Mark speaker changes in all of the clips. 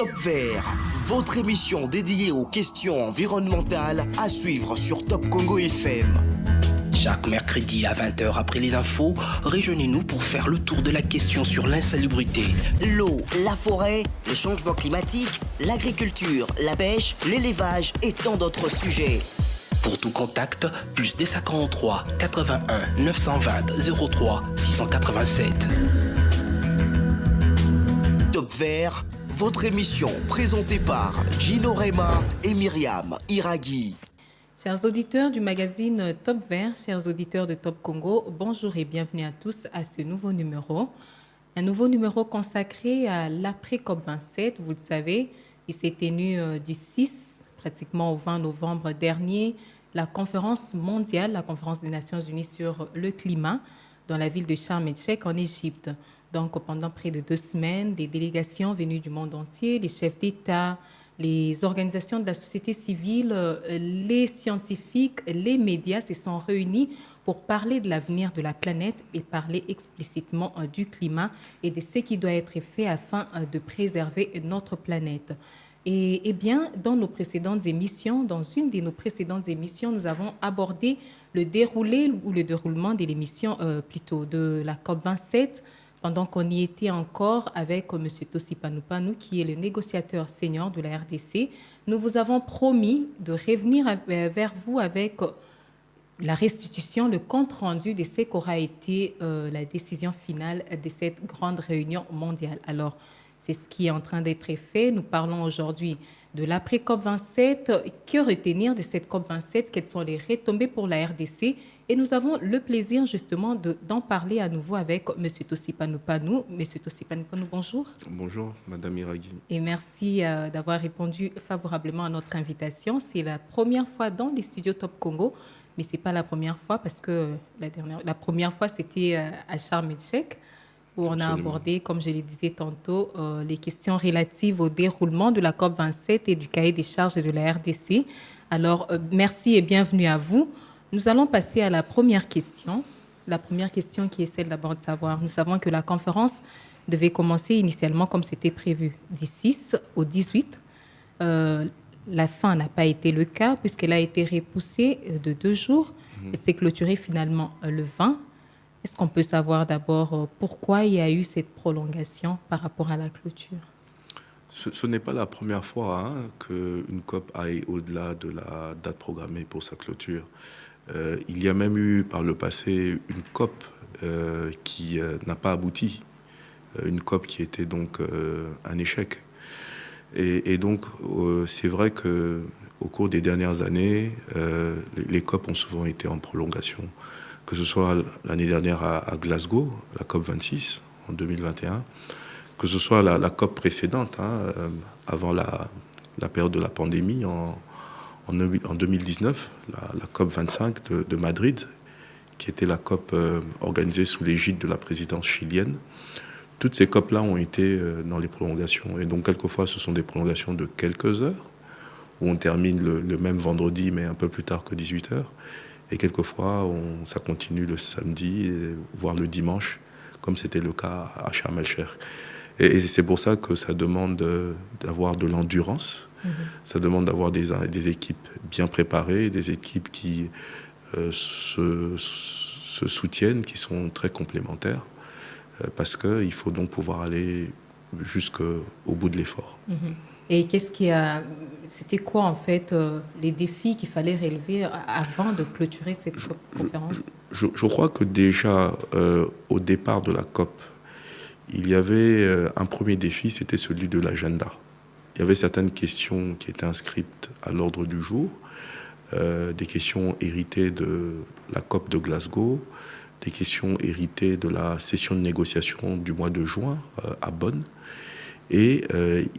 Speaker 1: Top Vert, votre émission dédiée aux questions environnementales à suivre sur Top Congo FM.
Speaker 2: Chaque mercredi à 20h après les infos, rejoignez-nous pour faire le tour de la question sur l'insalubrité.
Speaker 1: L'eau, la forêt, le changement climatique, l'agriculture, la pêche, l'élevage et tant d'autres sujets.
Speaker 2: Pour tout contact, plus des 43 81 920 03 687.
Speaker 1: Top Vert, votre émission présentée par Gino Rema et Myriam Iraghi.
Speaker 3: Chers auditeurs du magazine Top Vert, chers auditeurs de Top Congo, bonjour et bienvenue à tous à ce nouveau numéro. Un nouveau numéro consacré à l'après-COP27. Vous le savez, il s'est tenu du 6 pratiquement au 20 novembre dernier, la conférence mondiale, la conférence des Nations Unies sur le climat dans la ville de Sharm el-Sheikh en Égypte. Donc pendant près de 2 semaines, des délégations venues du monde entier, les chefs d'État, les organisations de la société civile, les scientifiques, les médias se sont réunis pour parler de l'avenir de la planète et parler explicitement du climat et de ce qui doit être fait afin de préserver notre planète. Et bien, dans nos précédentes émissions, dans une de nos précédentes émissions, nous avons abordé le déroulé ou le déroulement de l'émission plutôt de la COP27, pendant qu'on y était encore avec M. Tossi Panupanu, qui est le négociateur senior de la RDC. Nous vous avons promis de revenir vers vous avec la restitution, le compte-rendu de ce qu'aura été la décision finale de cette grande réunion mondiale. Alors, c'est ce qui est en train d'être fait. Nous parlons aujourd'hui de l'après-COP27. Que retenir de cette COP27? Quelles sont les retombées pour la RDC? Et nous avons le plaisir justement d'en parler à nouveau avec M. Tossi Panupanu. M. Tossi Panupanu, bonjour.
Speaker 4: Bonjour, Madame Iraghi.
Speaker 3: Et merci d'avoir répondu favorablement à notre invitation. C'est la première fois dans les studios Top Congo, mais ce n'est pas la première fois parce que la première fois, c'était à Sharm el-Sheikh, où on a abordé, comme je le disais tantôt, les questions relatives au déroulement de la COP27 et du cahier des charges de la RDC. Alors, merci et bienvenue à vous. Nous allons passer à la première question. La première question qui est celle d'abord de savoir. Nous savons que la conférence devait commencer initialement comme c'était prévu, du 6 au 18. La fin n'a pas été le cas puisqu'elle a été repoussée de 2 jours. Elle s'est clôturée finalement le 20. Est-ce qu'on peut savoir d'abord pourquoi il y a eu cette prolongation par rapport à la clôture?
Speaker 4: Ce n'est pas la première fois qu'une COP aille au-delà de la date programmée pour sa clôture. Il y a même eu par le passé une COP qui n'a pas abouti, une COP qui était donc un échec. Et donc c'est vrai qu'au cours des dernières années, les COP ont souvent été en prolongation, que ce soit l'année dernière à Glasgow, la COP 26 en 2021, que ce soit la COP précédente, avant la période de la pandémie en 2019, la COP 25 de Madrid, qui était la COP organisée sous l'égide de la présidence chilienne. Toutes ces COP-là ont été dans les prolongations. Et donc, quelquefois, ce sont des prolongations de quelques heures, où on termine le même vendredi, mais un peu plus tard que 18 heures. Et quelquefois, ça continue le samedi, voire le dimanche, comme c'était le cas à Sharm el-Sheikh. Et c'est pour ça que ça demande d'avoir de l'endurance. Ça demande d'avoir des équipes bien préparées, des équipes qui se soutiennent, qui sont très complémentaires, parce qu'il faut donc pouvoir aller jusqu'au bout de l'effort.
Speaker 3: Et c'était quoi en fait les défis qu'il fallait relever avant de clôturer cette conférence?
Speaker 4: Je crois que déjà au départ de la COP, il y avait un premier défi, c'était celui de l'agenda. Il y avait certaines questions qui étaient inscrites à l'ordre du jour, des questions héritées de la COP de Glasgow, des questions héritées de la session de négociation du mois de juin à Bonn. Et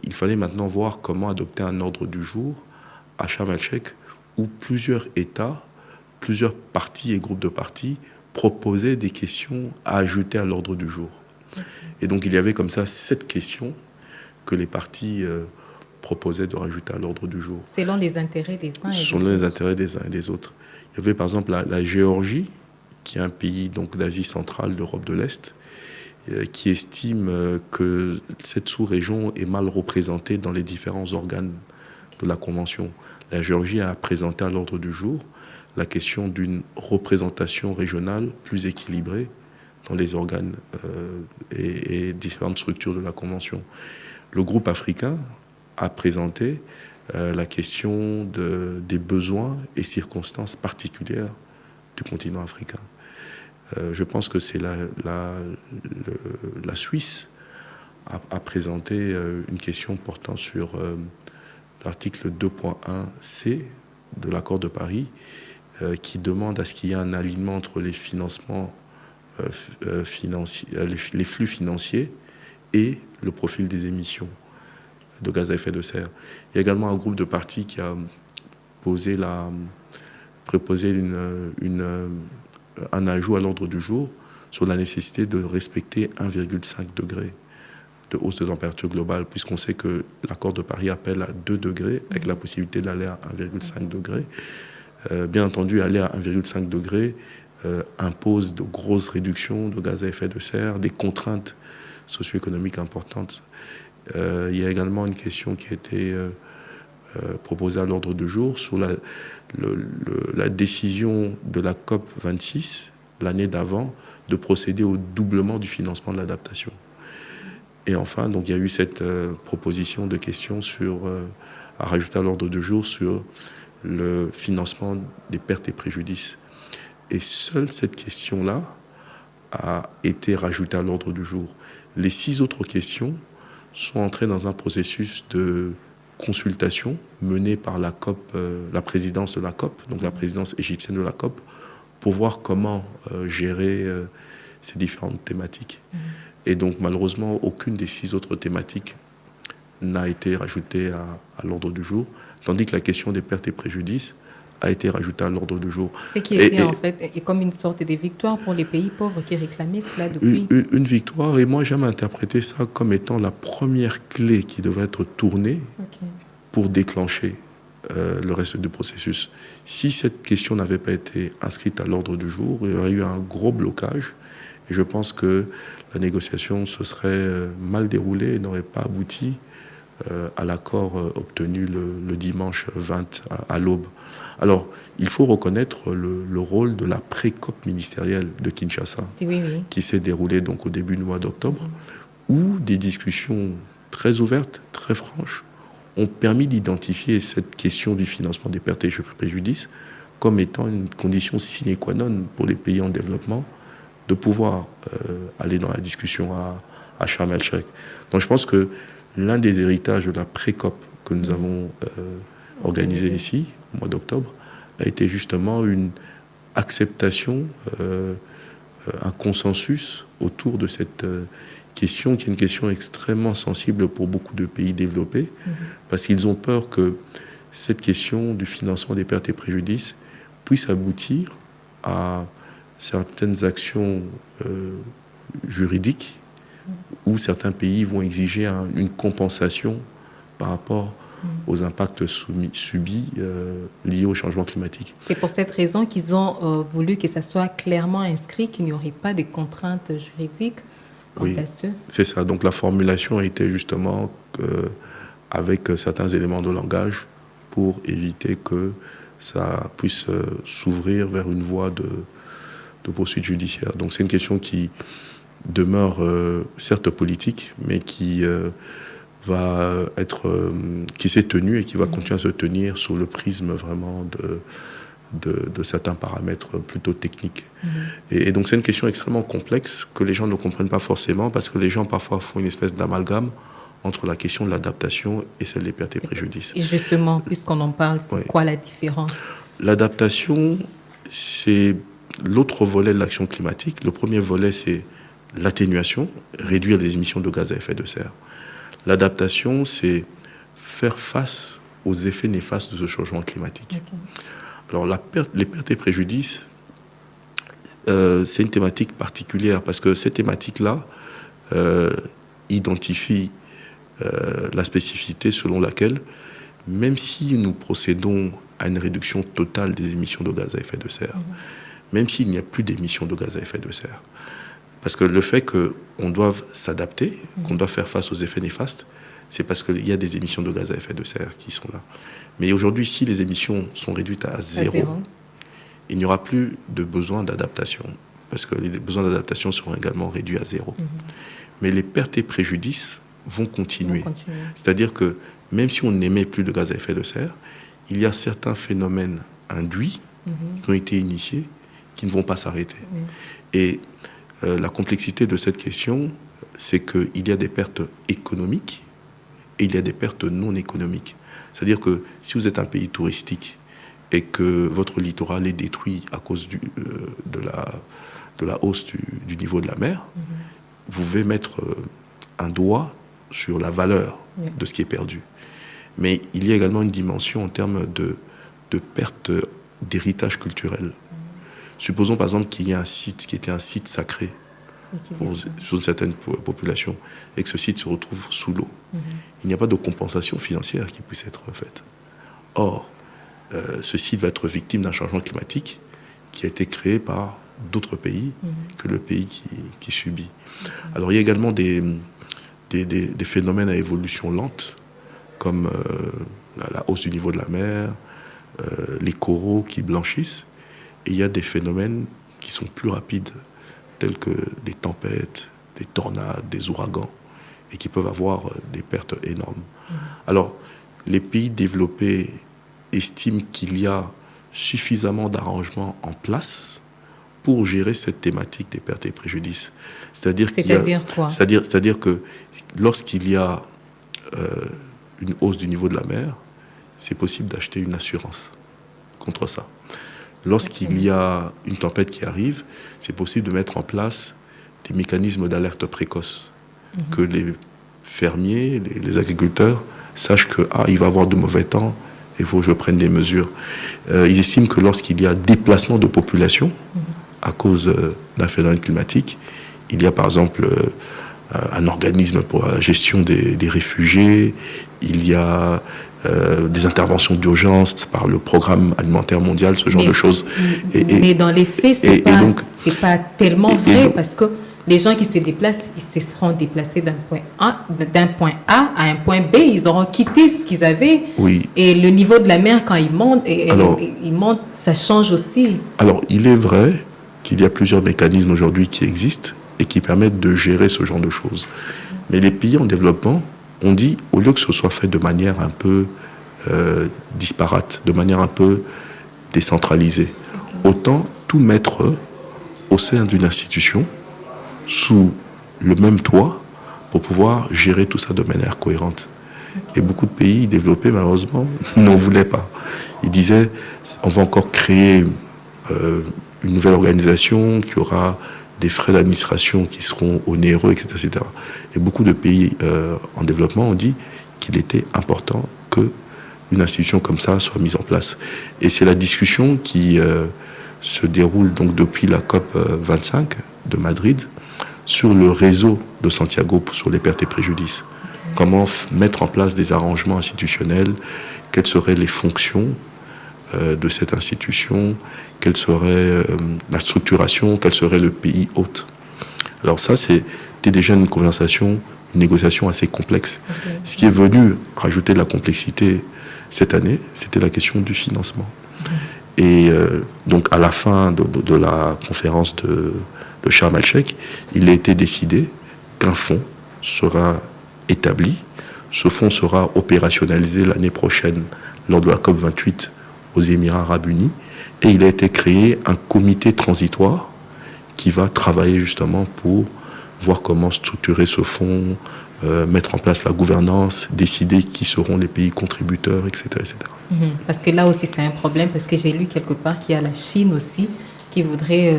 Speaker 4: il fallait maintenant voir comment adopter un ordre du jour à Sharm el-Sheikh où plusieurs États, plusieurs partis et groupes de partis proposaient des questions à ajouter à l'ordre du jour. Et donc il y avait comme ça 7 questions que les partis proposaient de rajouter à l'ordre du jour.
Speaker 3: Selon les intérêts des uns et des autres.
Speaker 4: Selon les intérêts des uns et des autres. Il y avait par exemple la Géorgie, qui est un pays donc d'Asie centrale, d'Europe de l'Est, qui estime que cette sous-région est mal représentée dans les différents organes de la Convention. La Géorgie a présenté à l'ordre du jour la question d'une représentation régionale plus équilibrée dans les organes et différentes structures de la Convention. Le groupe africain a présenté la question des besoins et circonstances particulières du continent africain. Je pense que c'est la Suisse a présenté une question portant sur l'article 2.1c de l'accord de Paris qui demande à ce qu'il y ait un alignement entre les financements financiers, les flux financiers et le profil des émissions de gaz à effet de serre. Il y a également un groupe de partis qui a proposé un ajout à l'ordre du jour sur la nécessité de respecter 1,5 degré de hausse de température globale, puisqu'on sait que l'accord de Paris appelle à 2 degrés, avec la possibilité d'aller à 1,5 degré. Bien entendu, aller à 1,5 degré impose de grosses réductions de gaz à effet de serre, des contraintes socio-économiques importantes. Il y a également une question qui a été proposée à l'ordre du jour sur la décision de la COP 26, l'année d'avant, de procéder au doublement du financement de l'adaptation. Et enfin, donc, il y a eu cette proposition de question à rajouter à l'ordre du jour sur le financement des pertes et préjudices. Et seule cette question-là a été rajoutée à l'ordre du jour. Les 6 autres questions sont entrées dans un processus de consultation menée par la COP, la présidence de la COP, donc la présidence égyptienne de la COP, pour voir comment gérer ces différentes thématiques. Et donc, malheureusement, aucune des 6 autres thématiques n'a été rajoutée à l'ordre du jour, tandis que la question des pertes et préjudices a été rajoutée à l'ordre du jour.
Speaker 3: Ce qui était en fait comme une sorte de victoire pour les pays pauvres qui réclamaient cela depuis.
Speaker 4: Une victoire, et moi j'aime interpréter ça comme étant la première clé qui devrait être tournée pour déclencher le reste du processus. Si cette question n'avait pas été inscrite à l'ordre du jour, il y aurait eu un gros blocage, et je pense que la négociation se serait mal déroulée et n'aurait pas abouti à l'accord obtenu le dimanche 20 à l'aube. Alors, il faut reconnaître le rôle de la pré-COP ministérielle de Kinshasa, qui s'est déroulée donc au début du mois d'octobre, où des discussions très ouvertes, très franches, ont permis d'identifier cette question du financement des pertes et préjudices comme étant une condition sine qua non pour les pays en développement de pouvoir aller dans la discussion à Sharm el-Sheikh. Donc je pense que l'un des héritages de la pré-COP que nous avons organisé ici, au mois d'octobre, a été justement une acceptation, un consensus autour de cette question, qui est une question extrêmement sensible pour beaucoup de pays développés, parce qu'ils ont peur que cette question du financement des pertes et préjudices puisse aboutir à certaines actions juridiques où certains pays vont exiger une compensation par rapport aux impacts subis liés au changement climatique.
Speaker 3: C'est pour cette raison qu'ils ont voulu que ça soit clairement inscrit, qu'il n'y aurait pas de contraintes juridiques quant à ce.
Speaker 4: C'est ça. Donc la formulation a été justement avec certains éléments de langage pour éviter que ça puisse s'ouvrir vers une voie de poursuite judiciaire. Donc c'est une question qui demeure certes politique, mais qui qui s'est tenue et qui va continuer à se tenir sous le prisme vraiment de certains paramètres plutôt techniques. Et donc c'est une question extrêmement complexe que les gens ne comprennent pas forcément, parce que les gens parfois font une espèce d'amalgame entre la question de l'adaptation et celle des pertes et préjudices.
Speaker 3: Et justement, puisqu'on en parle, c'est quoi la différence?
Speaker 4: L'adaptation, c'est l'autre volet de l'action climatique. Le premier volet, c'est l'atténuation, réduire les émissions de gaz à effet de serre. L'adaptation, c'est faire face aux effets néfastes de ce changement climatique. Alors, les pertes et préjudices, c'est une thématique particulière, parce que cette thématique-là identifie la spécificité selon laquelle, même si nous procédons à une réduction totale des émissions de gaz à effet de serre, même s'il n'y a plus d'émissions de gaz à effet de serre, Parce que le fait qu'on doive s'adapter, qu'on doit faire face aux effets néfastes, c'est parce qu'il y a des émissions de gaz à effet de serre qui sont là. Mais aujourd'hui, si les émissions sont réduites à zéro, il n'y aura plus de besoin d'adaptation, parce que les besoins d'adaptation seront également réduits à zéro. Mais les pertes et préjudices vont continuer. C'est-à-dire que même si on n'émet plus de gaz à effet de serre, il y a certains phénomènes induits qui ont été initiés qui ne vont pas s'arrêter. Et la complexité de cette question, c'est qu'il y a des pertes économiques et il y a des pertes non économiques. C'est-à-dire que si vous êtes un pays touristique et que votre littoral est détruit à cause de la hausse du niveau de la mer, vous devez mettre un doigt sur la valeur de ce qui est perdu. Mais il y a également une dimension en termes de perte d'héritage culturel. Supposons par exemple qu'il y a un site qui était un site sacré pour une certaine population et que ce site se retrouve sous l'eau. Il n'y a pas de compensation financière qui puisse être faite. Or, ce site va être victime d'un changement climatique qui a été créé par d'autres pays que le pays qui subit. Alors il y a également des phénomènes à évolution lente, comme la hausse du niveau de la mer, les coraux qui blanchissent, et il y a des phénomènes qui sont plus rapides, tels que des tempêtes, des tornades, des ouragans, et qui peuvent avoir des pertes énormes. Alors, les pays développés estiment qu'il y a suffisamment d'arrangements en place pour gérer cette thématique des pertes et préjudices. C'est-à-dire
Speaker 3: quoi ?
Speaker 4: C'est-à-dire que lorsqu'il y a une hausse du niveau de la mer, c'est possible d'acheter une assurance contre ça. Lorsqu'il y a une tempête qui arrive, c'est possible de mettre en place des mécanismes d'alerte précoce, que les fermiers, les agriculteurs sachent que il va y avoir de mauvais temps, il faut que je prenne des mesures. Ils estiment que lorsqu'il y a déplacement de population à cause d'un phénomène climatique, il y a par exemple un organisme pour la gestion des réfugiés, il y a des interventions d'urgence par le programme alimentaire mondial, ce genre de choses.
Speaker 3: Mais dans les faits, c'est pas tellement vrai, parce que les gens qui se déplacent, ils se seront déplacés d'un point A à un point B, ils auront quitté ce qu'ils avaient.
Speaker 4: Oui.
Speaker 3: Et le niveau de la mer, quand il monte, ça change aussi.
Speaker 4: Alors, il est vrai qu'il y a plusieurs mécanismes aujourd'hui qui existent et qui permettent de gérer ce genre de choses. Mais les pays en développement, on dit, au lieu que ce soit fait de manière un peu disparate, de manière un peu décentralisée, autant tout mettre au sein d'une institution, sous le même toit, pour pouvoir gérer tout ça de manière cohérente. Et beaucoup de pays développés, malheureusement, n'en voulaient pas. Ils disaient, on va encore créer une nouvelle organisation qui aura des frais d'administration qui seront onéreux, etc., etc. Et beaucoup de pays en développement ont dit qu'il était important qu'une institution comme ça soit mise en place. Et c'est la discussion qui se déroule donc depuis la COP 25 de Madrid sur le réseau de Santiago sur les pertes et préjudices. Comment mettre en place des arrangements institutionnels, quelles seraient les fonctions de cette institution, quelle serait la structuration, quel serait le pays hôte. Alors ça, c'était déjà une conversation, une négociation assez complexe. Ce qui est venu rajouter de la complexité cette année, c'était la question du financement. Et donc à la fin de la conférence de Sharm el-Sheikh, il a été décidé qu'un fonds sera établi. Ce fonds sera opérationnalisé l'année prochaine lors de la COP 28 aux Émirats arabes unis. Et il a été créé un comité transitoire qui va travailler justement pour voir comment structurer ce fonds, mettre en place la gouvernance, décider qui seront les pays contributeurs, etc. etc.
Speaker 3: Parce que là aussi, c'est un problème, parce que j'ai lu quelque part qu'il y a la Chine aussi qui voudrait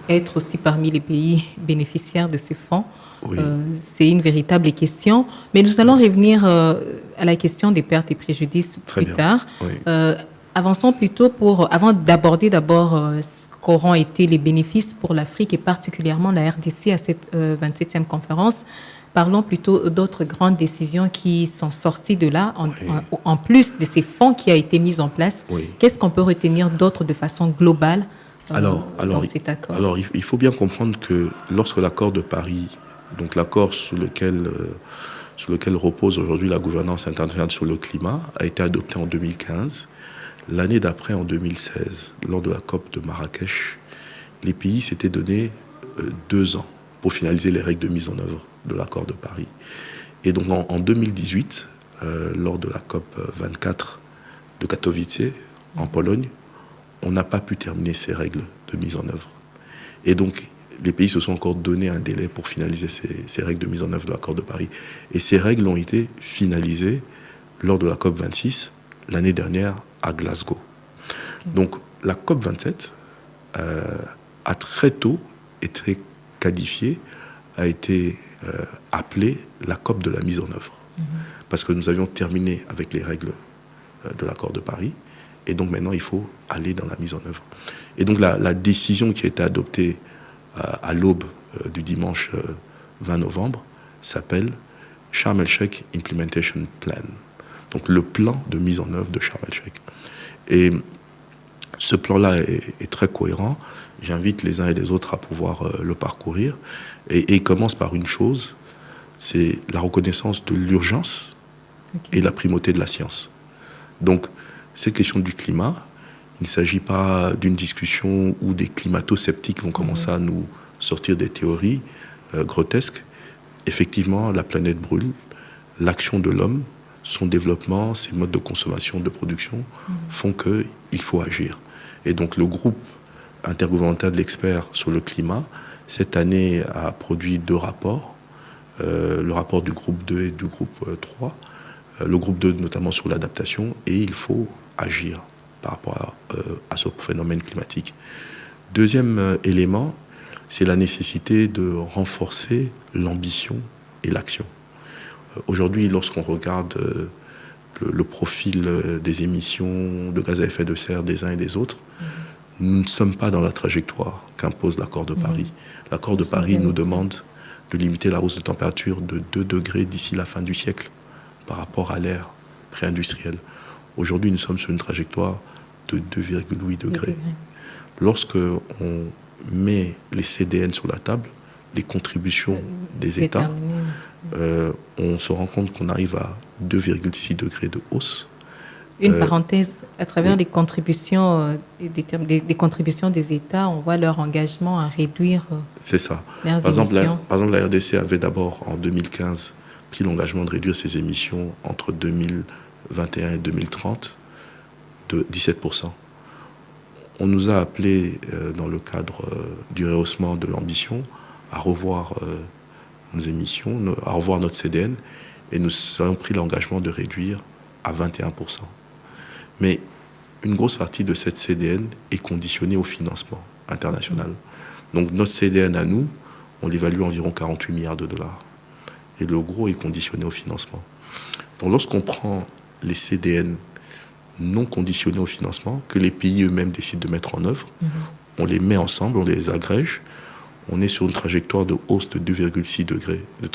Speaker 3: être aussi parmi les pays bénéficiaires de ces fonds. Oui. C'est une véritable question. Mais nous allons revenir à la question des pertes et préjudices plus tard. Oui. Avançons plutôt avant d'aborder d'abord ce qu'auront été les bénéfices pour l'Afrique et particulièrement la RDC à cette 27e conférence. Parlons plutôt d'autres grandes décisions qui sont sorties de là, en plus de ces fonds qui ont été mis en place. Oui. Qu'est-ce qu'on peut retenir d'autre de façon globale dans cet accord?
Speaker 4: Alors, il faut bien comprendre que lorsque l'accord de Paris, donc l'accord sur lequel repose aujourd'hui la gouvernance internationale sur le climat, a été adopté en 2015, l'année d'après, en 2016, lors de la COP de Marrakech, les pays s'étaient donné 2 ans pour finaliser les règles de mise en œuvre de l'accord de Paris. Et donc en 2018, lors de la COP 24 de Katowice, en Pologne, on n'a pas pu terminer ces règles de mise en œuvre. Et donc, les pays se sont encore donné un délai pour finaliser ces règles de mise en œuvre de l'accord de Paris. Et ces règles ont été finalisées lors de la COP 26 l'année dernière à Glasgow. Donc, la COP 27 a très tôt été qualifiée, a été appelée la COP de la mise en œuvre. Parce que nous avions terminé avec les règles de l'accord de Paris. Et donc maintenant, il faut aller dans la mise en œuvre. Et donc la décision qui a été adoptée à l'aube du dimanche 20 novembre s'appelle Sharm el-Sheikh Implementation Plan. Donc le plan de mise en œuvre de Sharm el-Sheikh. Et ce plan-là est très cohérent. J'invite les uns et les autres à pouvoir le parcourir. Et il commence par une chose, c'est la reconnaissance de l'urgence et la primauté de la science. Donc, cette question du climat, il ne s'agit pas d'une discussion où des climato-sceptiques vont commencer à nous sortir des théories grotesques. Effectivement, la planète brûle. L'action de l'homme, son développement, ses modes de consommation, de production font qu'il faut agir. Et donc, le groupe intergouvernemental d'experts sur le climat, cette année, a produit 2 rapports. Le rapport du groupe 2 et du groupe 3. Le groupe 2 notamment sur l'adaptation, et il faut agir par rapport à ce phénomène climatique. Deuxième élément, c'est la nécessité de renforcer l'ambition et l'action. Aujourd'hui, lorsqu'on regarde le profil des émissions de gaz à effet de serre des uns et des autres, nous ne sommes pas dans la trajectoire qu'impose l'accord de Paris. L'accord de Paris nous demande de limiter la hausse de température de 2 degrés d'ici la fin du siècle par rapport à l'ère pré-industrielle. Aujourd'hui, nous sommes sur une trajectoire de 2,8 degrés. Lorsque on met les CDN sur la table, les contributions des États, on se rend compte qu'on arrive à 2,6 degrés de hausse.
Speaker 3: Une parenthèse, à travers les contributions, des contributions des États, on voit leur engagement à réduire
Speaker 4: c'est ça.
Speaker 3: Leurs
Speaker 4: par exemple,
Speaker 3: émissions.
Speaker 4: Par exemple, la RDC avait d'abord, en 2015, pris l'engagement de réduire ses émissions entre 2021 et 2030 de 17%. On nous a appelé, dans le cadre du rehaussement de l'ambition, à revoir nos émissions, à revoir notre CDN, et nous avons pris l'engagement de réduire à 21%. Mais une grosse partie de cette CDN est conditionnée au financement international. Donc notre CDN à nous, on l'évalue à environ 48 milliards de dollars. Et le gros est conditionné au financement. Donc lorsqu'on prend les CDN non conditionnés au financement, que les pays eux-mêmes décident de mettre en œuvre, on les met ensemble, on les agrège, on est sur une trajectoire de hausse de 2,6 degrés de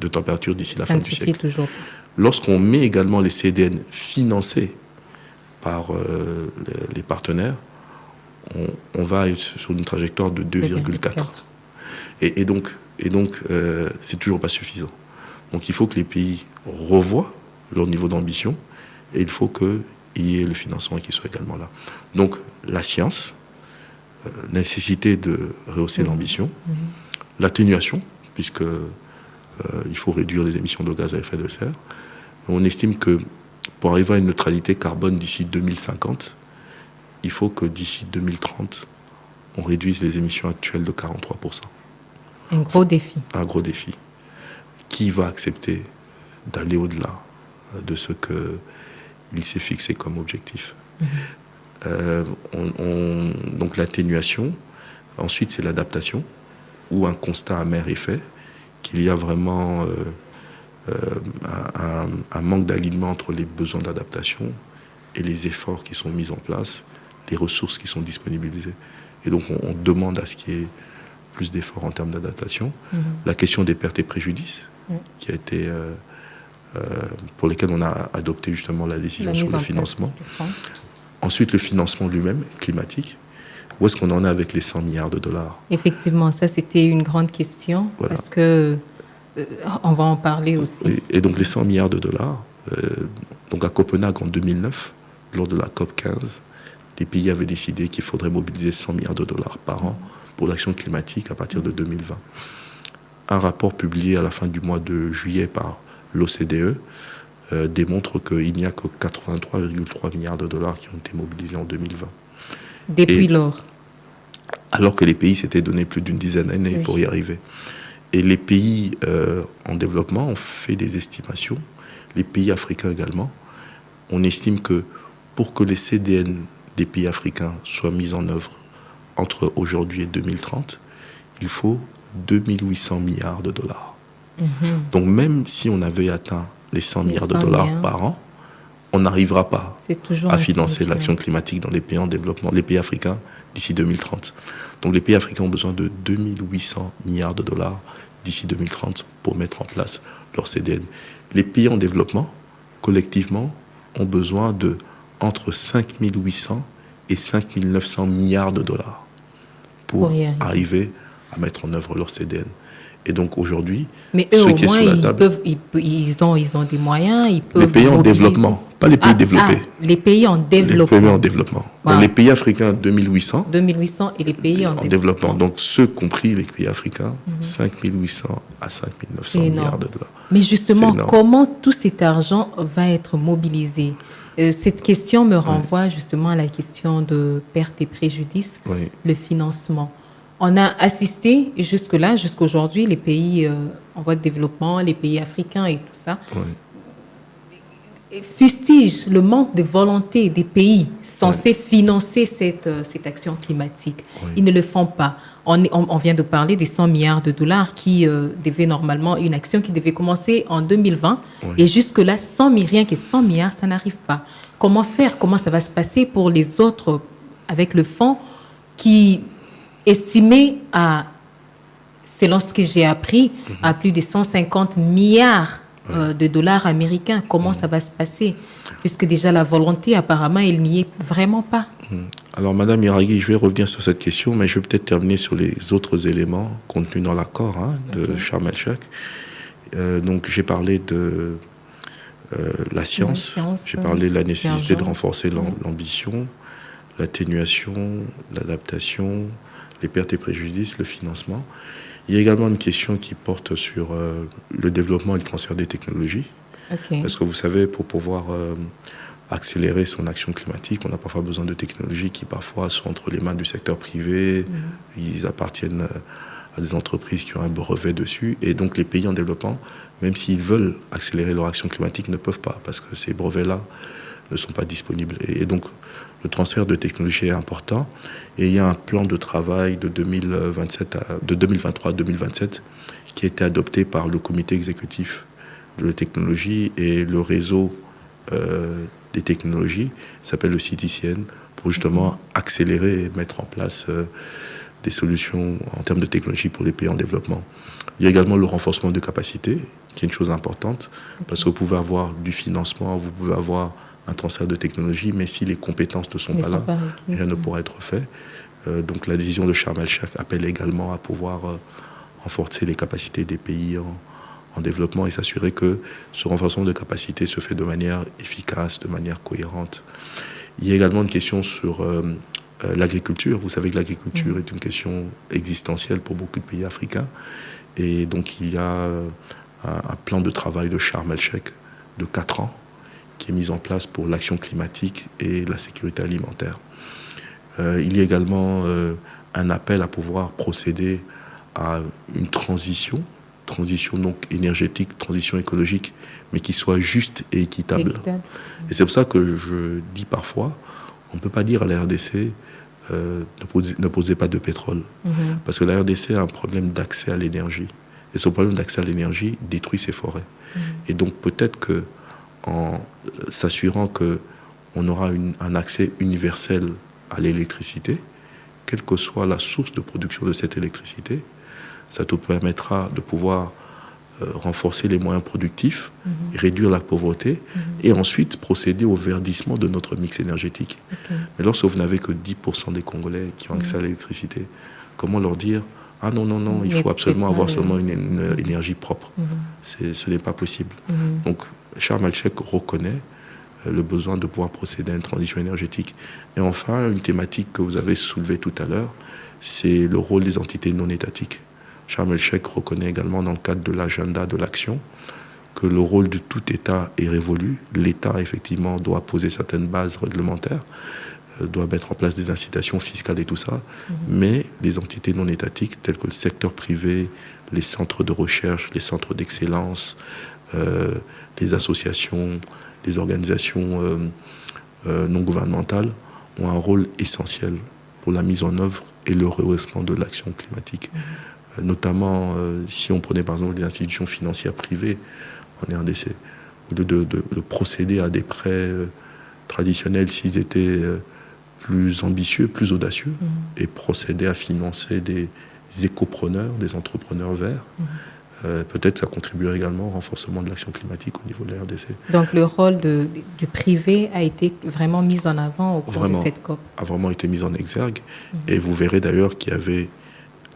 Speaker 4: température d'ici la fin du siècle.
Speaker 3: Toujours.
Speaker 4: Lorsqu'on met également les CDN financés par les partenaires, on va sur une trajectoire de 2,4. Et donc, c'est toujours pas suffisant. Donc il faut que les pays revoient leur niveau d'ambition et il faut qu'il y ait le financement qui soit également là. Donc la science, nécessité de rehausser l'ambition, l'atténuation, puisque il faut réduire les émissions de gaz à effet de serre. On estime que pour arriver à une neutralité carbone d'ici 2050, il faut que d'ici 2030, on réduise les émissions actuelles de 43%.
Speaker 3: Un gros défi. Un
Speaker 4: gros défi. Qui va accepter d'aller au-delà de ce qu'il s'est fixé comme objectif? Donc l'atténuation. Ensuite, c'est l'adaptation, où un constat amer est fait, qu'il y a vraiment un manque d'alignement entre les besoins d'adaptation et les efforts qui sont mis en place, les ressources qui sont disponibilisées. Et donc, on demande à ce qu'il y ait plus d'efforts en termes d'adaptation. La question des pertes et préjudices, qui a été, pour lesquels on a adopté justement la décision sur le financement. Ensuite, le financement lui-même, climatique. Où est-ce qu'on en est avec les 100 milliards de dollars?
Speaker 3: Effectivement, ça c'était une grande question
Speaker 4: Voilà.
Speaker 3: parce que on va en parler aussi.
Speaker 4: Et donc les 100 milliards de dollars, donc à Copenhague en 2009, lors de la COP 15, les pays avaient décidé qu'il faudrait mobiliser 100 milliards de dollars par an pour l'action climatique à partir de 2020. Un rapport publié à la fin du mois de juillet par l'OCDE démontre qu'il n'y a que 83,3 milliards de dollars qui ont été mobilisés en 2020.
Speaker 3: Depuis lors.
Speaker 4: Alors que les pays s'étaient donné plus d'une dizaine d'années pour y arriver. Et les pays en développement ont fait des estimations, les pays africains également. On estime que pour que les CDN des pays africains soient mis en œuvre entre aujourd'hui et 2030, il faut 2800 milliards de dollars. Donc même si on avait atteint les 100 milliards de dollars par an, on n'arrivera pas à financer l'action climatique dans les pays en développement, les pays africains, d'ici 2030. Donc les pays africains ont besoin de 2800 milliards de dollars d'ici 2030 pour mettre en place leur CDN. Les pays en développement, collectivement, ont besoin de entre 5800 et 5900 milliards de dollars pour arriver à mettre en œuvre leur CDN. Et donc aujourd'hui,
Speaker 3: mais eux au moins ils ont des moyens, ils peuvent.
Speaker 4: Les pays en développement, pas les pays développés.
Speaker 3: Les pays en développement.
Speaker 4: Les pays en développement. Wow. Donc les pays africains 2800.
Speaker 3: 2800 et les pays en développement.
Speaker 4: Donc ceux compris les pays africains, 5800 à 5900 milliards de dollars.
Speaker 3: Mais justement, comment tout cet argent va être mobilisé? Cette question me renvoie justement à la question de perte et préjudice, le financement. On a assisté jusque-là, jusqu'aujourd'hui, les pays en voie de développement, les pays africains et tout ça, fustigent le manque de volonté des pays censés financer cette action climatique. Ils ne le font pas. On vient de parler des 100 milliards de dollars qui devaient normalement, une action qui devait commencer en 2020. Et jusque-là, rien que 100 milliards, ça n'arrive pas. Comment faire? Comment ça va se passer pour les autres avec le fonds qui estimé à, selon ce que j'ai appris, à plus de 150 milliards de dollars américains. Comment ça va se passer? Puisque déjà la volonté, apparemment, elle n'y est vraiment pas.
Speaker 4: Alors, Madame Iraghi, je vais revenir sur cette question, mais je vais peut-être terminer sur les autres éléments contenus dans l'accord de Sharm el-Sheikh. Donc, j'ai parlé de la science, j'ai parlé de la nécessité de renforcer l'ambition, l'atténuation, l'adaptation, les pertes et préjudices, le financement. Il y a également une question qui porte sur le développement et le transfert des technologies. Parce que vous savez, pour pouvoir accélérer son action climatique, on a parfois besoin de technologies qui parfois sont entre les mains du secteur privé, ils appartiennent à des entreprises qui ont un brevet dessus. Et donc les pays en développement, même s'ils veulent accélérer leur action climatique, ne peuvent pas, parce que ces brevets-là ne sont pas disponibles. Et donc le transfert de technologie est important. Et il y a un plan de travail de 2023 à 2027 qui a été adopté par le comité exécutif de la technologie et le réseau des technologies, s'appelle le CITICN, pour justement accélérer et mettre en place des solutions en termes de technologie pour les pays en développement. Il y a également le renforcement de capacités, qui est une chose importante, parce que vous pouvez avoir du financement, vous pouvez avoir un transfert de technologie, mais si les compétences ne sont pas là, rien ne pourra être fait. Donc la décision de Sharm el-Sheikh appelle également à pouvoir renforcer les capacités des pays en développement et s'assurer que ce renforcement de capacités se fait de manière efficace, de manière cohérente. Il y a également une question sur l'agriculture. Vous savez que l'agriculture est une question existentielle pour beaucoup de pays africains. Et donc il y a un plan de travail de Sharm el-Sheikh de 4 ans qui est mis en place pour l'action climatique et la sécurité alimentaire. Il y a également un appel à pouvoir procéder à une transition donc énergétique, transition écologique, mais qui soit juste et équitable. Et c'est pour ça que je dis parfois, on ne peut pas dire à la RDC ne posez pas de pétrole. Parce que la RDC a un problème d'accès à l'énergie. Et ce problème d'accès à l'énergie détruit ses forêts. Et donc peut-être que en s'assurant qu'on aura un accès universel à l'électricité, quelle que soit la source de production de cette électricité, ça te permettra de pouvoir renforcer les moyens productifs, réduire la pauvreté, et ensuite procéder au verdissement de notre mix énergétique. Mais lorsque vous n'avez que 10% des Congolais qui ont accès à l'électricité, comment leur dire « Ah non, non, non, il faut absolument avoir seulement une énergie propre ». Ce n'est pas possible. Donc, Charles Malchek reconnaît le besoin de pouvoir procéder à une transition énergétique. Et enfin, une thématique que vous avez soulevée tout à l'heure, c'est le rôle des entités non étatiques. Charles Malchek reconnaît également dans le cadre de l'agenda de l'action que le rôle de tout État est révolu. L'État, effectivement, doit poser certaines bases réglementaires, doit mettre en place des incitations fiscales et tout ça, mais les entités non étatiques, telles que le secteur privé, les centres de recherche, les centres d'excellence, les associations, les organisations non gouvernementales, ont un rôle essentiel pour la mise en œuvre et le rehaussement de l'action climatique. Notamment, si on prenait par exemple les institutions financières privées en RDC, au lieu de procéder à des prêts traditionnels s'ils étaient plus ambitieux, plus audacieux, et procéder à financer des écopreneurs, des entrepreneurs verts, peut-être ça contribuerait également au renforcement de l'action climatique au niveau de la RDC.
Speaker 3: Donc le rôle du privé a été vraiment mis en avant au cours de cette COP.
Speaker 4: A vraiment été mis en exergue. Et vous verrez d'ailleurs qu'il y avait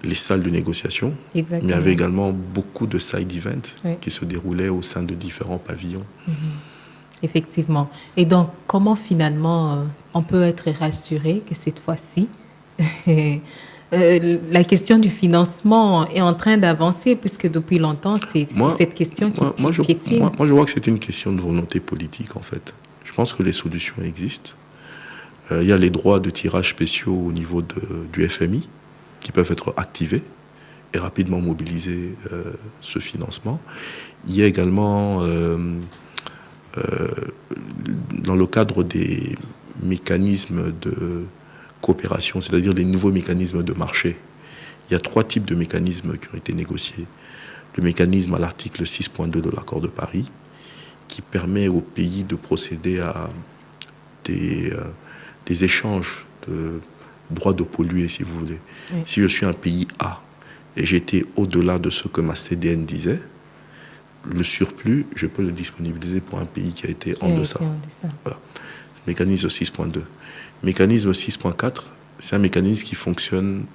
Speaker 4: les salles de négociation, mais il y avait également beaucoup de side events qui se déroulaient au sein de différents pavillons.
Speaker 3: Effectivement. Et donc, comment finalement on peut être rassuré que cette fois-ci, la question du financement est en train d'avancer, puisque depuis longtemps, c'est cette question qui piétine.
Speaker 4: Moi, je vois que c'est une question de volonté politique, en fait. Je pense que les solutions existent. Il y a les droits de tirage spéciaux au niveau du FMI, qui peuvent être activés et rapidement mobiliser ce financement. Il y a également, dans le cadre des mécanismes de coopération, c'est-à-dire les nouveaux mécanismes de marché, il y a 3 types de mécanismes qui ont été négociés. Le mécanisme à l'article 6.2 de l'accord de Paris, qui permet aux pays de procéder à des échanges de droit de polluer, si vous voulez. Oui. Si je suis un pays A et j'étais au-delà de ce que ma CDN disait, le surplus, je peux le disponibiliser pour un pays qui a été en deçà. Voilà. Mécanisme 6.2. Mécanisme 6.4, c'est un mécanisme qui fonctionnera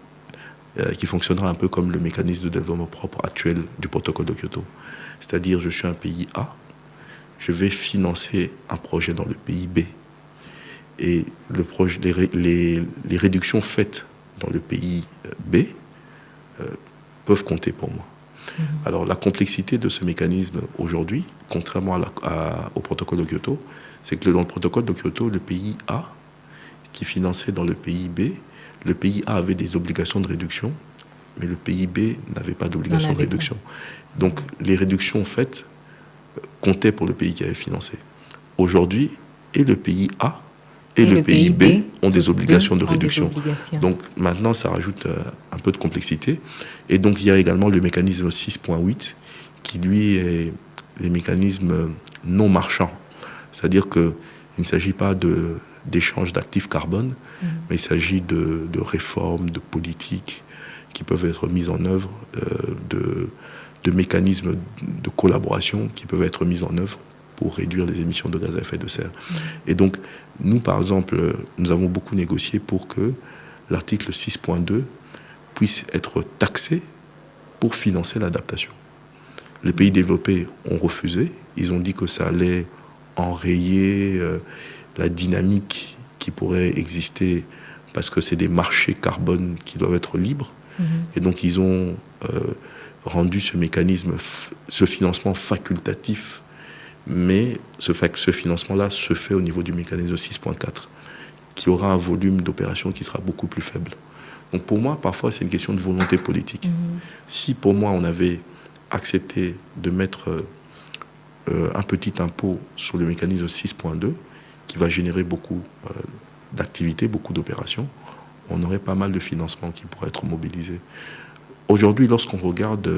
Speaker 4: un peu comme le mécanisme de développement propre actuel du protocole de Kyoto. C'est-à-dire, je suis un pays A, je vais financer un projet dans le pays B. Et les réductions faites dans le pays B peuvent compter pour moi. Alors la complexité de ce mécanisme aujourd'hui, contrairement au protocole de Kyoto, c'est que dans le protocole de Kyoto, le pays A, qui finançait dans le pays B, le pays A avait des obligations de réduction, mais le pays B n'avait pas d'obligation de réduction. Donc les réductions faites comptaient pour le pays qui avait financé. Aujourd'hui, et le pays A et le pays B ont des obligations de réduction. Donc maintenant, ça rajoute un peu de complexité. Et donc il y a également le mécanisme 6.8 qui, lui, est les mécanismes non marchands. C'est-à-dire qu'il ne s'agit pas d'échange d'actifs carbone, mais il s'agit de réformes, de politiques qui peuvent être mises en œuvre, de mécanismes de collaboration qui peuvent être mis en œuvre pour réduire les émissions de gaz à effet de serre. Et donc, nous, par exemple, nous avons beaucoup négocié pour que l'article 6.2 puisse être taxé pour financer l'adaptation. Les pays développés ont refusé. Ils ont dit que ça allait enrayer la dynamique qui pourrait exister parce que c'est des marchés carbone qui doivent être libres. Et donc, ils ont rendu ce mécanisme, ce financement facultatif. Mais ce financement-là se fait au niveau du mécanisme 6.4, qui aura un volume d'opérations qui sera beaucoup plus faible. Donc pour moi, parfois, c'est une question de volonté politique. Si pour moi, on avait accepté de mettre un petit impôt sur le mécanisme 6.2, qui va générer beaucoup d'activités, beaucoup d'opérations, on aurait pas mal de financements qui pourraient être mobilisés. Aujourd'hui, lorsqu'on regarde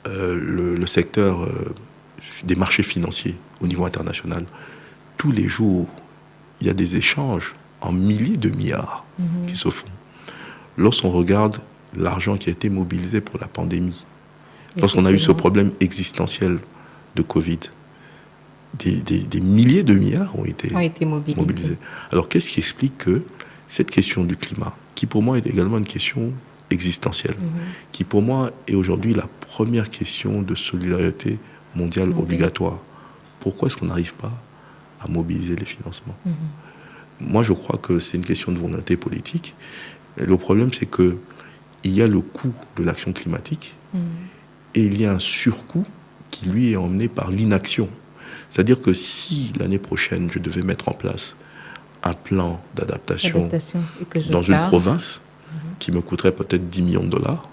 Speaker 4: le secteur des marchés financiers au niveau international, tous les jours, il y a des échanges en milliers de milliards qui se font. Lorsqu'on regarde l'argent qui a été mobilisé pour la pandémie, Lorsqu'on a eu ce
Speaker 3: Effectivement.
Speaker 4: problème existentiel de Covid, des milliers de milliards ont été
Speaker 3: Ont été mobilisés.
Speaker 4: mobilisés. Alors, qu'est-ce qui explique que cette question du climat, qui pour moi est également une question existentielle, qui pour moi est aujourd'hui la première question de solidarité mondiale obligatoire, pourquoi est-ce qu'on n'arrive pas à mobiliser les financements? Moi, je crois que c'est une question de volonté politique. Et le problème, c'est que il y a le coût de l'action climatique et il y a un surcoût qui, lui, est emmené par l'inaction. C'est-à-dire que si l'année prochaine, je devais mettre en place un plan d'adaptation
Speaker 3: Et que je
Speaker 4: dans une
Speaker 3: tarde.
Speaker 4: province qui me coûterait peut-être 10 millions de dollars,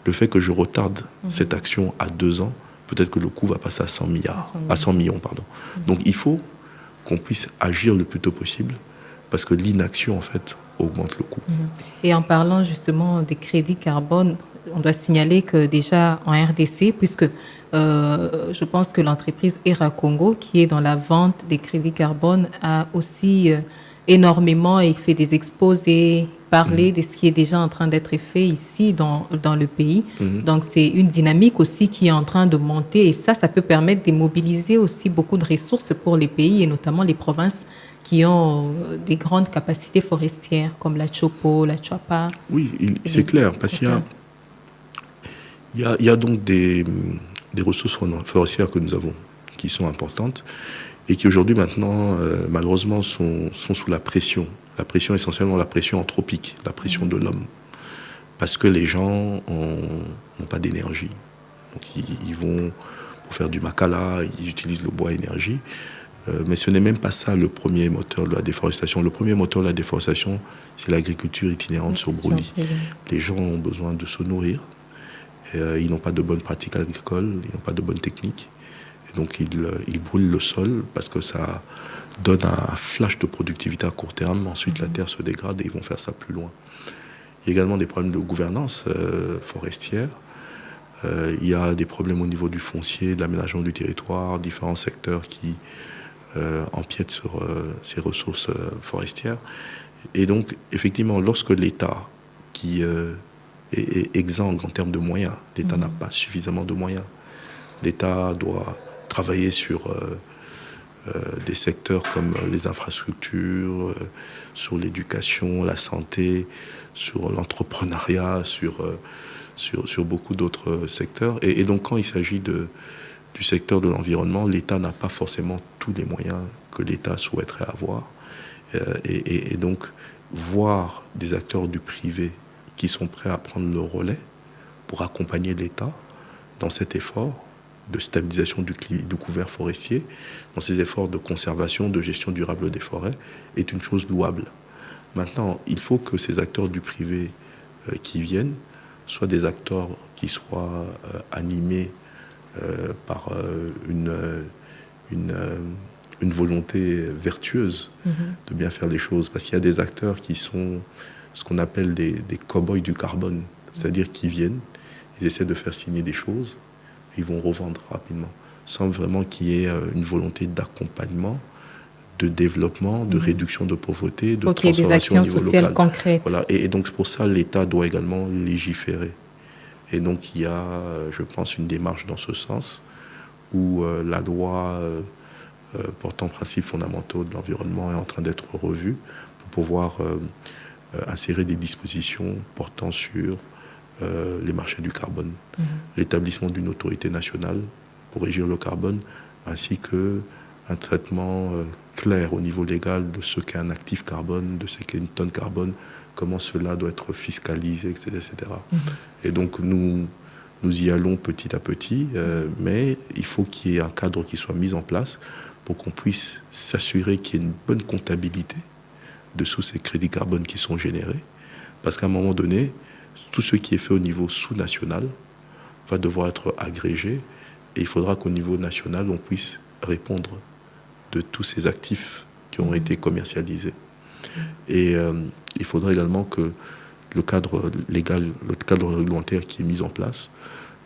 Speaker 4: le fait que je retarde cette action à 2 ans, peut-être que le coût va passer à 100 millions. Donc il faut qu'on puisse agir le plus tôt possible parce que l'inaction, en fait, augmente le coût.
Speaker 3: Et en parlant justement des crédits carbone, on doit signaler que déjà en RDC, puisque je pense que l'entreprise ERA Congo, qui est dans la vente des crédits carbone, a aussi énormément fait des exposés, parlé de ce qui est déjà en train d'être fait ici dans le pays. Donc c'est une dynamique aussi qui est en train de monter et ça peut permettre de mobiliser aussi beaucoup de ressources pour les pays et notamment les provinces qui ont des grandes capacités forestières comme la Chopo, la Chapa.
Speaker 4: Oui, c'est clair, parce qu'il y a donc des ressources forestières que nous avons qui sont importantes et qui aujourd'hui maintenant malheureusement sont sous la pression. La pression, essentiellement la pression anthropique, la pression de l'homme. Parce que les gens n'ont pas d'énergie. Donc ils vont pour faire du makala, ils utilisent le bois énergie. Mais ce n'est même pas ça le premier moteur de la déforestation. Le premier moteur de la déforestation, c'est l'agriculture itinérante sur brûlis. Les gens ont besoin de se nourrir. Ils n'ont pas de bonnes pratiques agricoles, ils n'ont pas de bonnes techniques. Et donc ils brûlent le sol parce que ça donne un flash de productivité à court terme. Ensuite, la terre se dégrade et ils vont faire ça plus loin. Il y a également des problèmes de gouvernance forestière. Il y a des problèmes au niveau du foncier, de l'aménagement du territoire, différents secteurs qui empiètent sur ces ressources forestières. Et donc, effectivement, lorsque l'État, qui est exsangue en termes de moyens, l'État n'a pas suffisamment de moyens, l'État doit travailler sur des secteurs comme les infrastructures, sur l'éducation, la santé, sur l'entrepreneuriat, sur beaucoup d'autres secteurs. Et donc, quand il s'agit du secteur de l'environnement, l'État n'a pas forcément tous les moyens que l'État souhaiterait avoir. Et donc, voir des acteurs du privé qui sont prêts à prendre le relais pour accompagner l'État dans cet effort de stabilisation du couvert forestier, dans ces efforts de conservation, de gestion durable des forêts, est une chose louable. Maintenant, il faut que ces acteurs du privé qui viennent soient des acteurs qui soient animés par une volonté vertueuse de bien faire les choses. Parce qu'il y a des acteurs qui sont ce qu'on appelle des cow-boys du carbone, c'est-à-dire qu'ils viennent, ils essaient de faire signer des choses, et ils vont revendre rapidement, sans vraiment qu'il y ait une volonté d'accompagnement, de développement, de réduction de pauvreté, de transformation au niveau local.
Speaker 3: Concrètes.
Speaker 4: Voilà. Et donc c'est pour ça que l'État doit également légiférer. Et donc il y a, je pense, une démarche dans ce sens où la loi portant principes fondamentaux de l'environnement est en train d'être revue pour pouvoir insérer des dispositions portant sur les marchés du carbone, l'établissement d'une autorité nationale pour régir le carbone, ainsi qu'un traitement clair au niveau légal de ce qu'est un actif carbone, de ce qu'est une tonne carbone, comment cela doit être fiscalisé, etc. Et donc nous y allons petit à petit, mais il faut qu'il y ait un cadre qui soit mis en place pour qu'on puisse s'assurer qu'il y ait une bonne comptabilité de tous ces crédits carbone qui sont générés. Parce qu'à un moment donné, tout ce qui est fait au niveau sous-national va devoir être agrégé et il faudra qu'au niveau national, on puisse répondre de tous ces actifs qui ont été commercialisés. Et il faudra également que le cadre légal, le cadre réglementaire qui est mis en place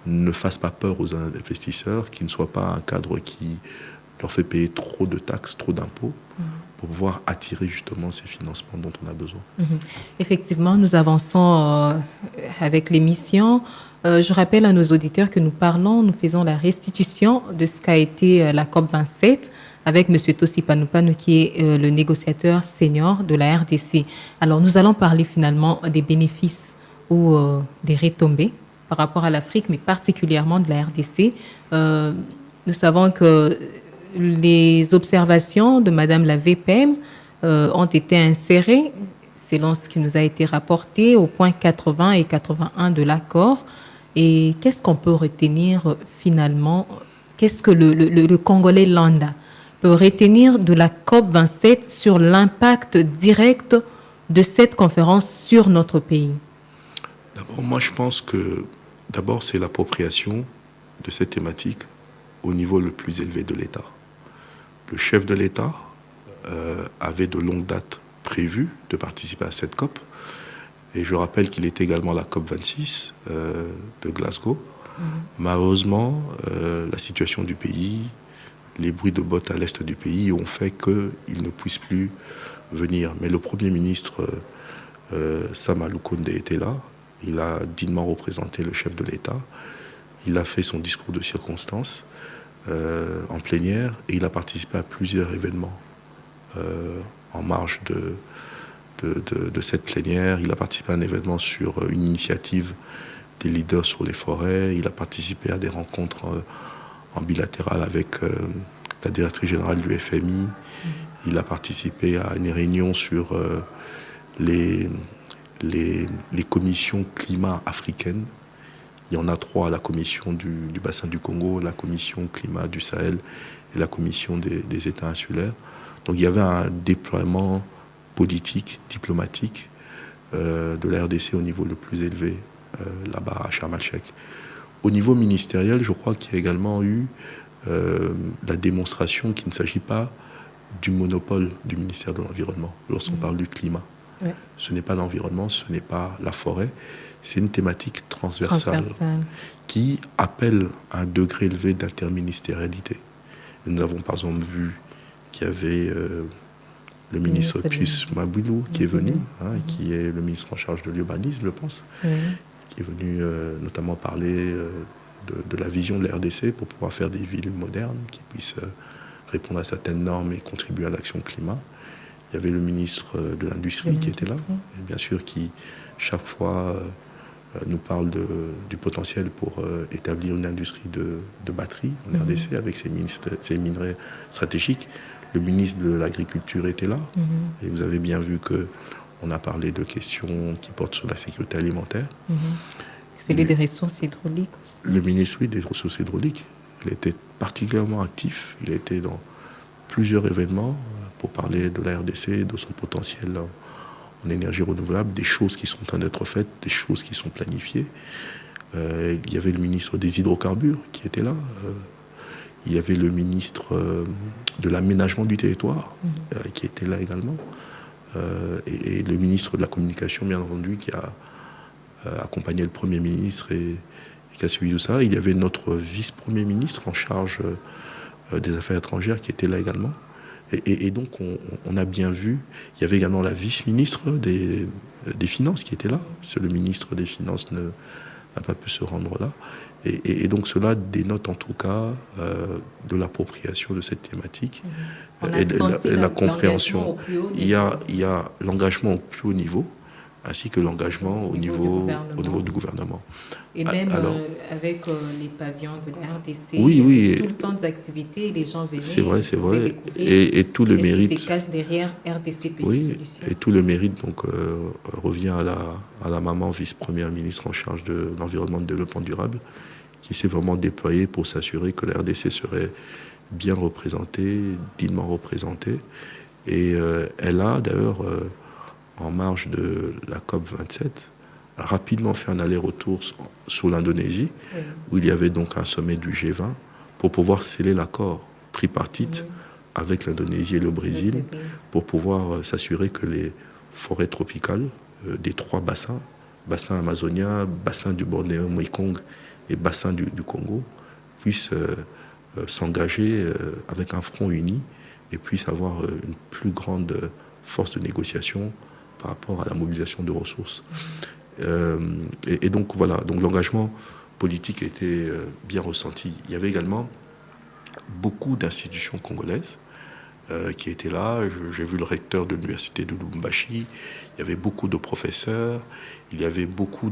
Speaker 4: ne fasse pas peur aux investisseurs, qui ne soit pas un cadre qui leur fait payer trop de taxes, trop d'impôts, pour pouvoir attirer justement ces financements dont on a besoin.
Speaker 3: Effectivement, nous avançons avec l'émission. Je rappelle à nos auditeurs que nous faisons la restitution de ce qu'a été la COP27 avec M. Tossi Panupanu, qui est le négociateur senior de la RDC. Alors, nous allons parler finalement des bénéfices ou des retombées par rapport à l'Afrique, mais particulièrement de la RDC. Nous savons que les observations de Mme la VPM ont été insérées, selon ce qui nous a été rapporté, au point 80 et 81 de l'accord. Et qu'est-ce qu'on peut retenir finalement? Qu'est-ce que le Congolais lambda peut retenir de la COP27 sur l'impact direct de cette conférence sur notre pays?
Speaker 4: D'abord, moi je pense que c'est l'appropriation de cette thématique au niveau le plus élevé de l'État. Le chef de l'État avait de longue date prévu de participer à cette COP. Et je rappelle qu'il était également à la COP 26 de Glasgow. Malheureusement, la situation du pays, les bruits de bottes à l'est du pays ont fait qu'il ne puisse plus venir. Mais le Premier ministre Sama Lukonde était là. Il a dignement représenté le chef de l'État. Il a fait son discours de circonstance en plénière et il a participé à plusieurs événements en marge de cette plénière. Il a participé à un événement sur une initiative des leaders sur les forêts. Il a participé à des rencontres en bilatéral avec la directrice générale du FMI. Il a participé à une réunion sur les commissions climat africaines. Il y en a 3, la commission du bassin du Congo, la commission climat du Sahel et la commission des États insulaires. Donc il y avait un déploiement politique, diplomatique de la RDC au niveau le plus élevé là-bas à Sharm el-Sheikh. Au niveau ministériel, je crois qu'il y a également eu la démonstration qu'il ne s'agit pas du monopole du ministère de l'Environnement lorsqu'on parle du climat. Ouais. Ce n'est pas l'environnement, ce n'est pas la forêt, c'est une thématique transversale qui appelle un degré élevé d'interministérialité. Nous avons par exemple vu qu'il y avait le ministre Pius Mabilou qui est venu, qui est le ministre en charge de l'urbanisme, je pense, qui est venu notamment parler de la vision de la RDC pour pouvoir faire des villes modernes qui puissent répondre à certaines normes et contribuer à l'action climat. Il y avait le ministre de l'Industrie qui était là, et bien sûr qui, chaque fois, nous parle du potentiel pour établir une industrie de batteries en RDC avec ses minerais stratégiques. Le ministre de l'Agriculture était là, et vous avez bien vu qu'on a parlé de questions qui portent sur la sécurité alimentaire.
Speaker 3: Celui des ressources hydrauliques aussi.
Speaker 4: Le ministre, oui, des ressources hydrauliques. Il était particulièrement actif, il était dans plusieurs événements pour parler de la RDC, de son potentiel en énergie renouvelable, des choses qui sont en train d'être faites, des choses qui sont planifiées. Il y avait le ministre des hydrocarbures qui était là. Il y avait le ministre de l'aménagement du territoire qui était là également. Et le ministre de la communication, bien entendu, qui a accompagné le Premier ministre et qui a suivi tout ça. Il y avait notre vice-premier ministre en charge des affaires étrangères qui était là également. Et donc, on a bien vu, il y avait également la vice-ministre des Finances qui était là, parce que le ministre des Finances n'a pas pu se rendre là. Et donc, cela dénote en tout cas de l'appropriation de cette thématique et de la compréhension. Il y a l'engagement au plus haut niveau, ainsi que l'engagement au niveau du gouvernement.
Speaker 3: Et même avec les pavillons de la RDC,
Speaker 4: oui,
Speaker 3: tout le temps des activités, les gens venaient.
Speaker 4: C'est vrai. Et tout le mérite.
Speaker 3: Se cache derrière RDC Pays Solutions.
Speaker 4: Et tout le mérite donc revient à la maman vice-première ministre en charge de l'environnement et du développement durable, qui s'est vraiment déployée pour s'assurer que la RDC serait bien représentée, dignement représentée. Et elle a d'ailleurs, en marge de la COP 27, rapidement fait un aller-retour sur l'Indonésie, où il y avait donc un sommet du G20 pour pouvoir sceller l'accord tripartite avec l'Indonésie et le Brésil, pour pouvoir s'assurer que les forêts tropicales des 3 bassins, bassin amazonien, bassin du Bornéo-Mekong et bassin du Congo, puissent s'engager avec un front uni et puisse avoir une plus grande force de négociation par rapport à la mobilisation de ressources. Et donc voilà, donc l'engagement politique était bien ressenti. Il y avait également beaucoup d'institutions congolaises qui étaient là. J'ai vu le recteur de l'université de Lubumbashi, il y avait beaucoup de professeurs, il y avait beaucoup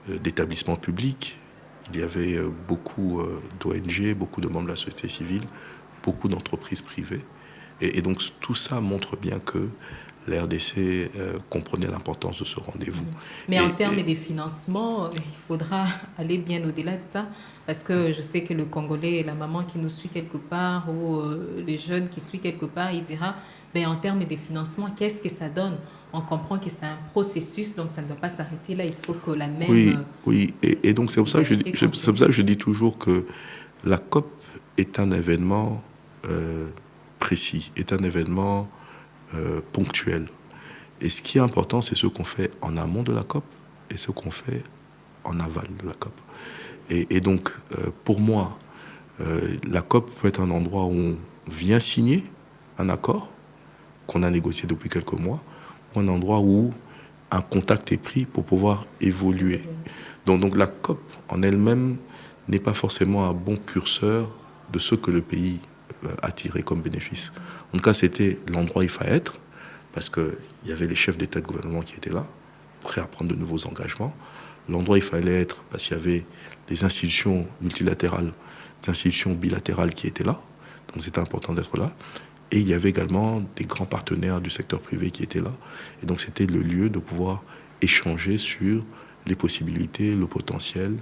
Speaker 4: d'établissements publics, il y avait beaucoup d'ONG, beaucoup de membres de la société civile, beaucoup d'entreprises privées. Et donc tout ça montre bien que la RDC comprenait l'importance de ce rendez-vous.
Speaker 3: Mais en termes de financement, il faudra aller bien au-delà de ça, parce que je sais que le Congolais, la maman qui nous suit quelque part, ou le jeune qui suit quelque part, il dira, en termes de financement, qu'est-ce que ça donne? On comprend que c'est un processus, donc ça ne doit pas s'arrêter là, il faut que la même...
Speaker 4: Oui, et donc c'est pour ça que je dis toujours que la COP est un événement précis, est un événement ponctuel. Et ce qui est important, c'est ce qu'on fait en amont de la COP et ce qu'on fait en aval de la COP. Et donc, pour moi, la COP peut être un endroit où on vient signer un accord qu'on a négocié depuis quelques mois, ou un endroit où un contact est pris pour pouvoir évoluer. Donc la COP en elle-même n'est pas forcément un bon curseur de ce que le pays a tiré comme bénéfice. En tout cas, c'était l'endroit où il fallait être, parce qu'il y avait les chefs d'État et de gouvernement qui étaient là, prêts à prendre de nouveaux engagements. L'endroit où il fallait être, parce qu'il y avait des institutions multilatérales, des institutions bilatérales qui étaient là, donc c'était important d'être là. Et il y avait également des grands partenaires du secteur privé qui étaient là. Et donc c'était le lieu de pouvoir échanger sur les possibilités, le potentiel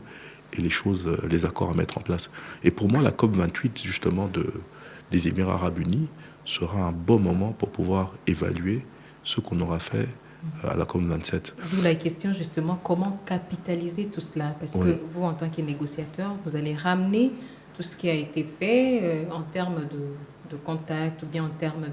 Speaker 4: et les choses, les accords à mettre en place. Et pour moi, la COP28, justement, des Émirats arabes unis, sera un bon moment pour pouvoir évaluer ce qu'on aura fait à la COP27.
Speaker 3: D'où la question, justement, comment capitaliser tout cela? Parce que vous, en tant que négociateur, vous allez ramener tout ce qui a été fait en termes de contact ou bien en termes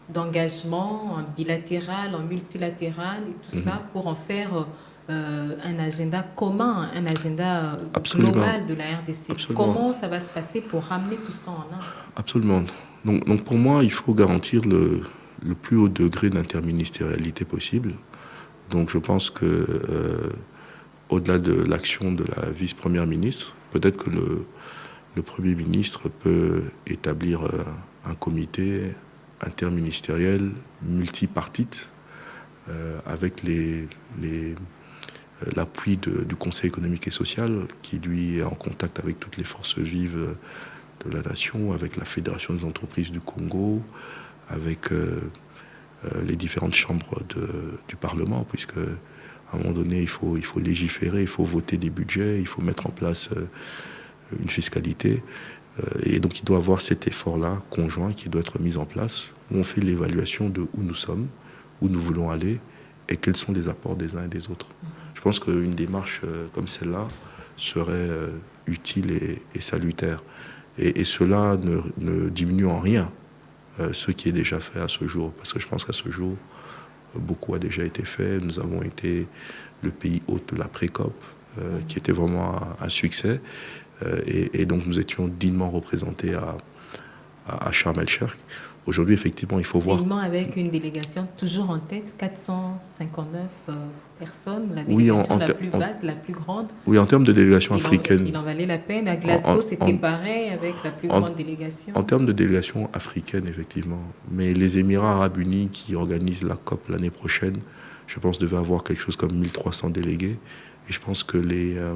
Speaker 3: d'engagement, en bilatéral, en multilatéral et tout ça pour en faire un agenda commun, un agenda global de la RDC.
Speaker 4: Absolument.
Speaker 3: Comment ça va se passer pour ramener tout ça en un?
Speaker 4: Absolument. Donc pour moi, il faut garantir le plus haut degré d'interministérialité possible. Donc je pense que au-delà de l'action de la vice-première ministre, peut-être que le Premier ministre peut établir un comité interministériel multipartite avec l'appui du Conseil économique et social qui, lui, est en contact avec toutes les forces vives de la nation, avec la Fédération des entreprises du Congo, avec les différentes chambres du Parlement, puisque à un moment donné, il faut légiférer, il faut voter des budgets, il faut mettre en place une fiscalité. Et donc, il doit y avoir cet effort-là conjoint qui doit être mis en place, où on fait l'évaluation de où nous sommes, où nous voulons aller, et quels sont les apports des uns et des autres. Je pense qu'une démarche comme celle-là serait utile et salutaire. Et cela ne diminue en rien ce qui est déjà fait à ce jour. Parce que je pense qu'à ce jour, beaucoup a déjà été fait. Nous avons été le pays hôte de la pré-COP, qui était vraiment un succès. Et donc nous étions dignement représentés à Sharm el-Sheikh. Aujourd'hui, effectivement, il faut voir...
Speaker 3: Dignement avec une délégation toujours en tête, 459 personnes, la délégation la plus vaste, la plus grande.
Speaker 4: Oui, en termes de délégation africaine.
Speaker 3: Il en valait la peine. À Glasgow, c'était pareil avec la plus grande délégation.
Speaker 4: En termes de délégation africaine, effectivement. Mais les Émirats arabes unis qui organisent la COP l'année prochaine, je pense, devaient avoir quelque chose comme 1300 délégués. Et je pense que le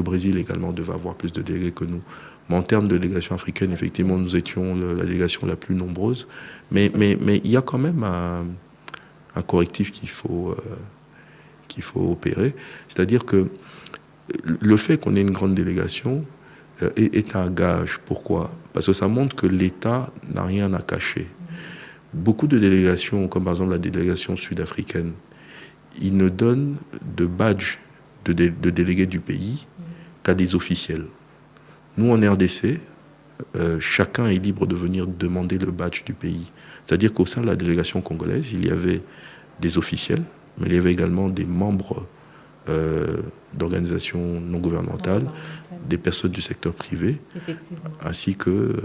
Speaker 4: Brésil également devait avoir plus de délégués que nous. Mais en termes de délégation africaine, effectivement, nous étions la délégation la plus nombreuse. Mais il y a quand même un correctif qu'il faut opérer. C'est-à-dire que le fait qu'on ait une grande délégation est un gage. Pourquoi? Parce que ça montre que l'État n'a rien à cacher. Beaucoup de délégations, comme par exemple la délégation sud-africaine, ils ne donnent de badge de délégués du pays qu'à des officiels. Nous, en RDC, chacun est libre de venir demander le badge du pays. C'est-à-dire qu'au sein de la délégation congolaise, il y avait des officiels, mais il y avait également des membres d'organisations non gouvernementales, des personnes du secteur privé, ainsi que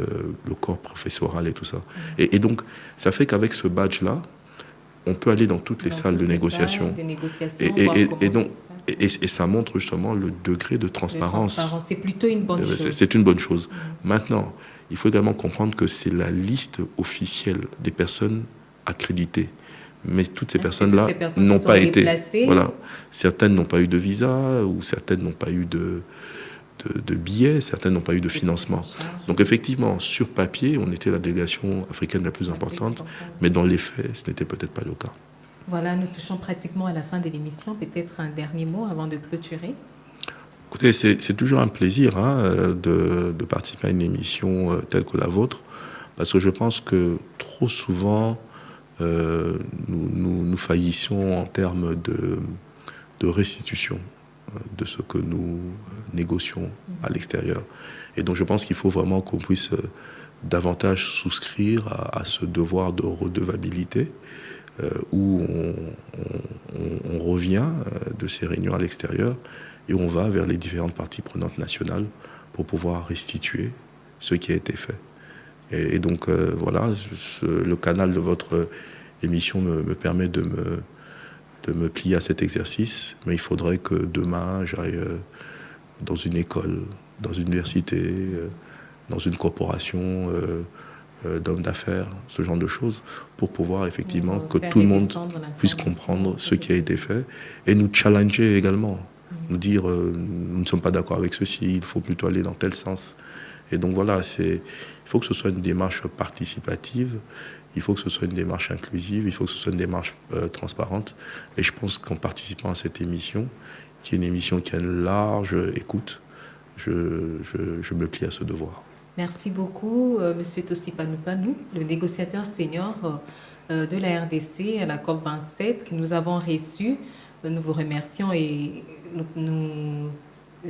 Speaker 4: le corps professoral et tout ça. Et donc, ça fait qu'avec ce badge-là, on peut aller dans toutes les salles de négociation. Et ça montre justement le degré de transparence.
Speaker 3: C'est plutôt une bonne chose.
Speaker 4: C'est une bonne chose. Maintenant, il faut également comprendre que c'est la liste officielle des personnes accréditées. Mais toutes ces personnes-là n'ont pas été... Voilà. Certaines n'ont pas eu de visa, ou certaines n'ont pas eu de billets, certaines n'ont pas eu de financement. Donc effectivement, sur papier, on était la délégation africaine la plus importante, mais dans les faits, ce n'était peut-être pas le cas.
Speaker 3: Voilà, nous touchons pratiquement à la fin de l'émission. Peut-être un dernier mot avant de clôturer.
Speaker 4: Écoutez, c'est toujours un plaisir de participer à une émission telle que la vôtre, parce que je pense que trop souvent, nous faillissons en termes de restitution de ce que nous négocions à l'extérieur. Et donc je pense qu'il faut vraiment qu'on puisse davantage souscrire à ce devoir de redevabilité, où on revient de ces réunions à l'extérieur et on va vers les différentes parties prenantes nationales pour pouvoir restituer ce qui a été fait. Et donc voilà, le canal de votre émission me permet de me plier à cet exercice, mais il faudrait que demain j'aille dans une école, dans une université, dans une corporation d'hommes d'affaires, ce genre de choses, pour pouvoir effectivement que tout le monde puisse comprendre ce qui a été fait et nous challenger également, nous dire nous ne sommes pas d'accord avec ceci, il faut plutôt aller dans tel sens. Et donc voilà, il faut que ce soit une démarche participative, il faut que ce soit une démarche inclusive, il faut que ce soit une démarche transparente. Et je pense qu'en participant à cette émission, qui est une émission qui a une large écoute, je me plie à ce devoir.
Speaker 3: Merci beaucoup, Monsieur Tossi Panou, le négociateur senior de la RDC à la COP27 que nous avons reçu. Nous vous remercions et nous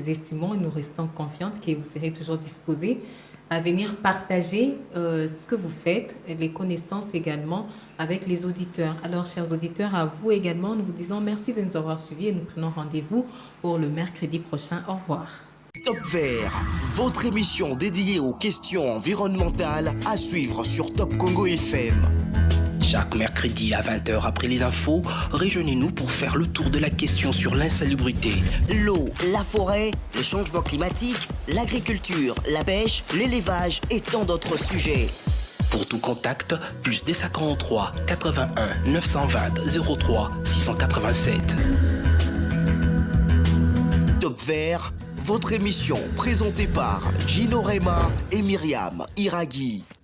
Speaker 3: estimons et nous restons confiantes que vous serez toujours disposés à venir partager ce que vous faites, et les connaissances également avec les auditeurs. Alors, chers auditeurs, à vous également, nous vous disons merci de nous avoir suivis et nous prenons rendez-vous pour le mercredi prochain. Au revoir.
Speaker 1: Top Vert, votre émission dédiée aux questions environnementales à suivre sur Top Congo FM.
Speaker 2: Chaque mercredi à 20h après les infos, rejoignez-nous pour faire le tour de la question sur l'insalubrité.
Speaker 1: L'eau, la forêt, les changements climatiques, l'agriculture, la pêche, l'élevage et tant d'autres sujets.
Speaker 2: Pour tout contact, plus des 43 81 920 03 687.
Speaker 1: Top Vert, votre émission présentée par Gino Rema et Myriam Iraghi.